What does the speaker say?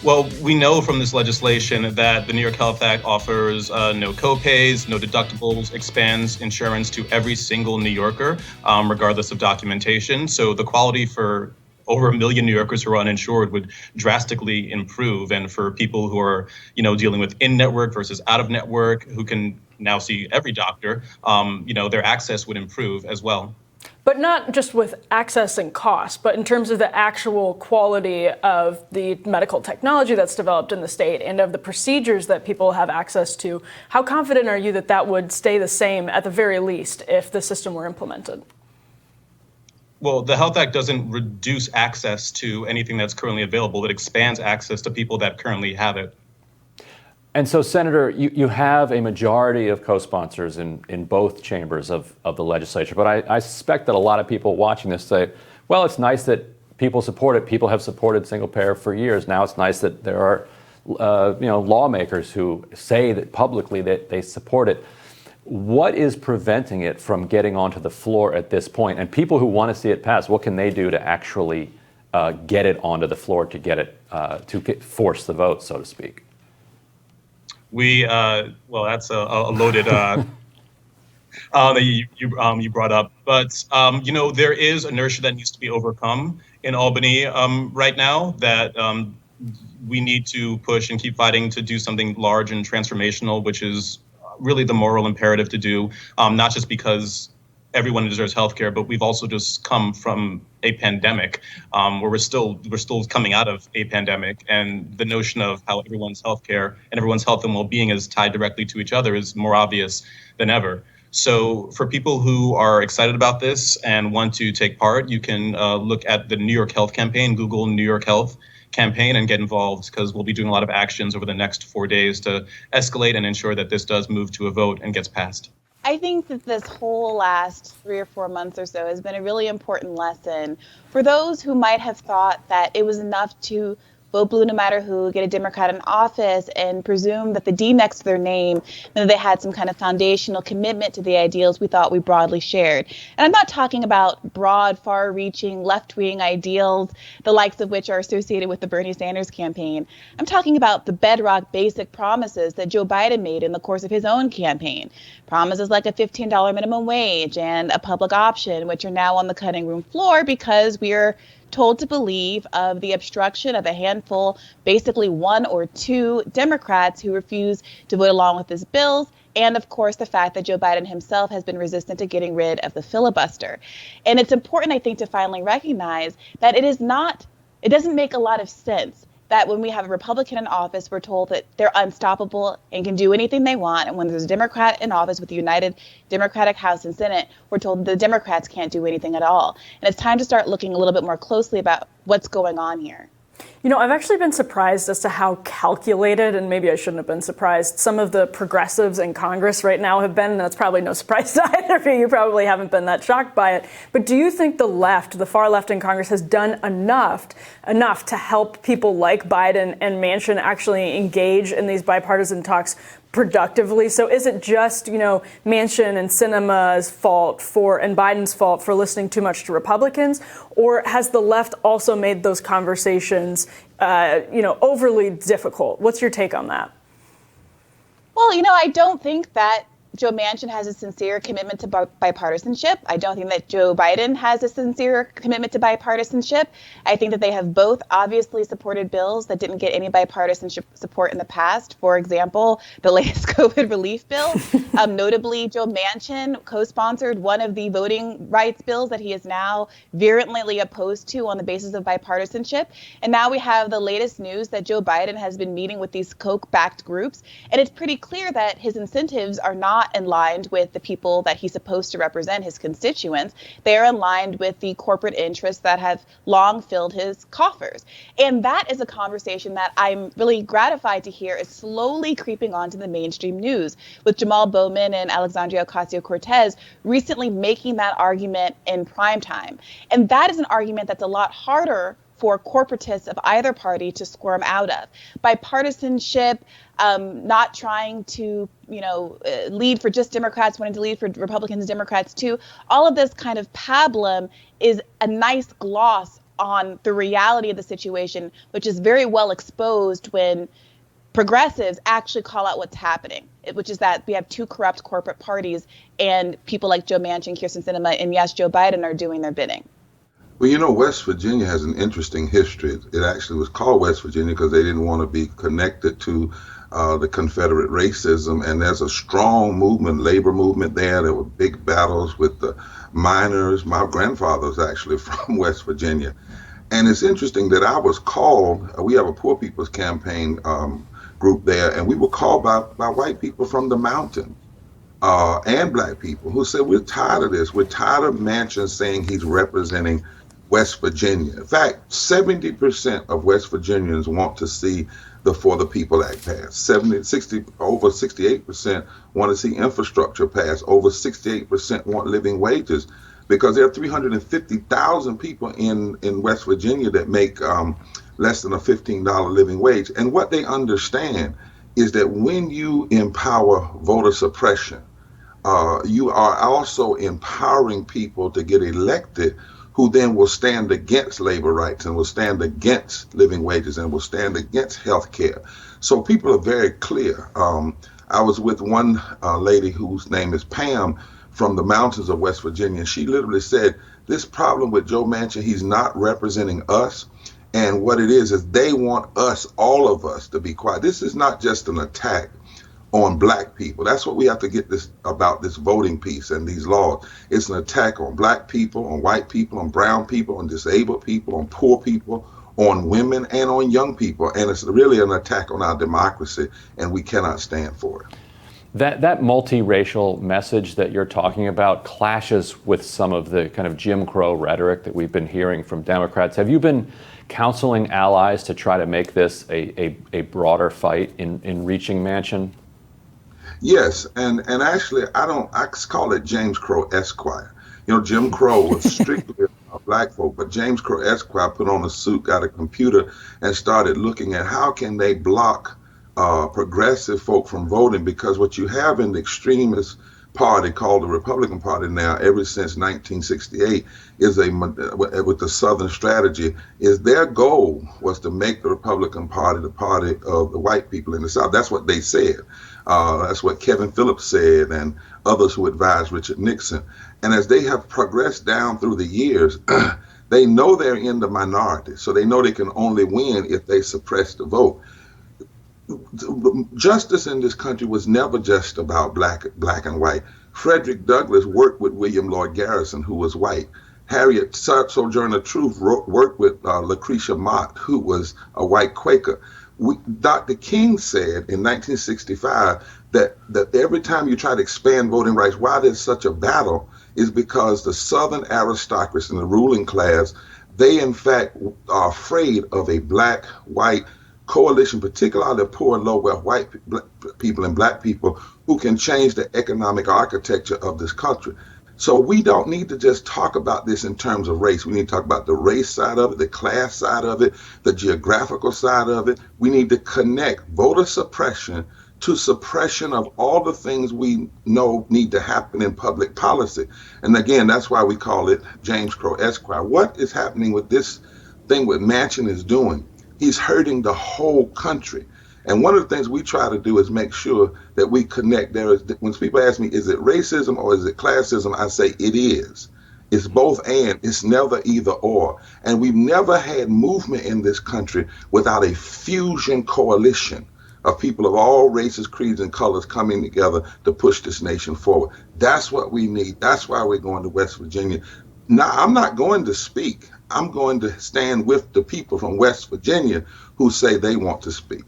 Well, we know from this legislation that the New York Health Act offers no copays, no deductibles, expands insurance to every single New Yorker, regardless of documentation. So the quality for over 1 million New Yorkers who are uninsured would drastically improve. And for people who are, dealing with in-network versus out-of-network, who can now see every doctor, their access would improve as well. But not just with access and cost, but in terms of the actual quality of the medical technology that's developed in the state and of the procedures that people have access to. How confident are you that that would stay the same at the very least if the system were implemented? Well, the Health Act doesn't reduce access to anything that's currently available. It expands access to people that currently have it. And so, Senator, you have a majority of co-sponsors in both chambers of the legislature. But I suspect that a lot of people watching this say, well, it's nice that people support it. People have supported single payer for years. Now it's nice that there are lawmakers who say that publicly that they support it. What is preventing it from getting onto the floor at this point? And people who want to see it pass, what can they do to actually get it onto the floor, to get it force the vote, so to speak? That's a loaded that you brought up, but there is inertia that needs to be overcome in Albany right now. That we need to push and keep fighting to do something large and transformational, which is really the moral imperative to do, not just because everyone deserves healthcare, but we've also just come from a pandemic where we're still coming out of a pandemic, and the notion of how everyone's healthcare and everyone's health and well-being is tied directly to each other is more obvious than ever. So for people who are excited about this and want to take part, you can look at the New York Health campaign, Google New York Health campaign, and get involved, because we'll be doing a lot of actions over the next 4 days to escalate and ensure that this does move to a vote and gets passed. I think that this whole last 3 or 4 months or so has been a really important lesson for those who might have thought that it was enough to vote blue no matter who, get a Democrat in office, and presume that the D next to their name, that they had some kind of foundational commitment to the ideals we thought we broadly shared. And I'm not talking about broad, far-reaching, left-wing ideals, the likes of which are associated with the Bernie Sanders campaign. I'm talking about the bedrock basic promises that Joe Biden made in the course of his own campaign. Promises like a $15 minimum wage and a public option, which are now on the cutting room floor because we are told to believe of the obstruction of a handful, basically 1 or 2 Democrats who refuse to vote along with his bills. And of course, the fact that Joe Biden himself has been resistant to getting rid of the filibuster. And it's important, I think, to finally recognize that it doesn't make a lot of sense that when we have a Republican in office, we're told that they're unstoppable and can do anything they want. And when there's a Democrat in office with the United Democratic House and Senate, we're told the Democrats can't do anything at all. And it's time to start looking a little bit more closely about what's going on here. I've actually been surprised as to how calculated, and maybe I shouldn't have been surprised, some of the progressives in Congress right now have been, and that's probably no surprise to either of you. You probably haven't been that shocked by it. But do you think the far left in Congress has done enough to help people like Biden and Manchin actually engage in these bipartisan talks productively? So is it just, Manchin and Sinema's fault and Biden's fault for listening too much to Republicans? Or has the left also made those conversations, overly difficult? What's your take on that? Well, I don't think that Joe Manchin has a sincere commitment to bipartisanship. I don't think that Joe Biden has a sincere commitment to bipartisanship. I think that they have both obviously supported bills that didn't get any bipartisan support in the past. For example, the latest COVID relief bill. Notably, Joe Manchin co-sponsored one of the voting rights bills that he is now virulently opposed to on the basis of bipartisanship. And now we have the latest news that Joe Biden has been meeting with these Koch-backed groups. And it's pretty clear that his incentives are not aligned with the people that he's supposed to represent, his constituents. They are aligned with the corporate interests that have long filled his coffers. And that is a conversation that I'm really gratified to hear is slowly creeping onto the mainstream news, with Jamal Bowman and Alexandria Ocasio-Cortez recently making that argument in prime time. And that is an argument that's a lot harder for corporatists of either party to squirm out of. Bipartisanship, not trying to, lead for just Democrats, wanting to lead for Republicans and Democrats too. All of this kind of pablum is a nice gloss on the reality of the situation, which is very well exposed when progressives actually call out what's happening, which is that we have two corrupt corporate parties and people like Joe Manchin, Kirsten Sinema, and yes, Joe Biden are doing their bidding. Well, West Virginia has an interesting history. It actually was called West Virginia because they didn't want to be connected to the Confederate racism. And there's a strong movement, labor movement there. There were big battles with the miners. My grandfather was actually from West Virginia. And it's interesting that I was called, we have a Poor People's Campaign group there, and we were called by white people from the mountain and black people who said, we're tired of this. We're tired of Manchin saying he's representing West Virginia. In fact, 70% of West Virginians want to see the For the People Act passed. Over 68% want to see infrastructure passed. Over 68% want living wages, because there are 350,000 people in West Virginia that make less than a $15 living wage. And what they understand is that when you empower voter suppression, you are also empowering people to get elected who then will stand against labor rights and will stand against living wages and will stand against health care. So people are very clear. I was with one lady whose name is Pam from the mountains of West Virginia. She literally said, this problem with Joe Manchin, he's not representing us. And what it is they want us, all of us, to be quiet. This is not just an attack on black people. That's what we have to get this about this voting piece and these laws. It's an attack on black people, on white people, on brown people, on disabled people, on poor people, on women, and on young people. And it's really an attack on our democracy, and we cannot stand for it. That multiracial message that you're talking about clashes with some of the kind of Jim Crow rhetoric that we've been hearing from Democrats. Have you been counseling allies to try to make this a broader fight in reaching Manchin? Yes, and actually, I call it James Crow Esquire. Jim Crow was strictly black folk, but James Crow Esquire put on a suit, got a computer, and started looking at how can they block progressive folk from voting, because what you have in the extremist party called the Republican Party now, ever since 1968, is with the Southern strategy, is their goal was to make the Republican Party the party of the white people in the South. That's what they said. That's what Kevin Phillips said and others who advised Richard Nixon. And as they have progressed down through the years, they know they're in the minority, so they know they can only win if they suppress the vote. Justice in this country was never just about black and white. Frederick Douglass worked with William Lloyd Garrison, who was white. Harriet Sojourner Truth worked with Lucretia Mott, who was a white Quaker. Dr. King said in 1965 that every time you try to expand voting rights, why there's such a battle is because the Southern aristocracy and the ruling class, they in fact are afraid of a black-white coalition, particularly the poor and low-wealth white people and black people who can change the economic architecture of this country. So we don't need to just talk about this in terms of race. We need to talk about the race side of it, the class side of it, the geographical side of it. We need to connect voter suppression to suppression of all the things we know need to happen in public policy. And again, that's why we call it James Crow Esquire. What is happening with this thing what Manchin is doing? He's hurting the whole country. And one of the things we try to do is make sure that we connect. When people ask me, is it racism or is it classism? I say it is. It's both and. It's never either or. And we've never had movement in this country without a fusion coalition of people of all races, creeds, and colors coming together to push this nation forward. That's what we need. That's why we're going to West Virginia. Now, I'm not going to speak. I'm going to stand with the people from West Virginia who say they want to speak.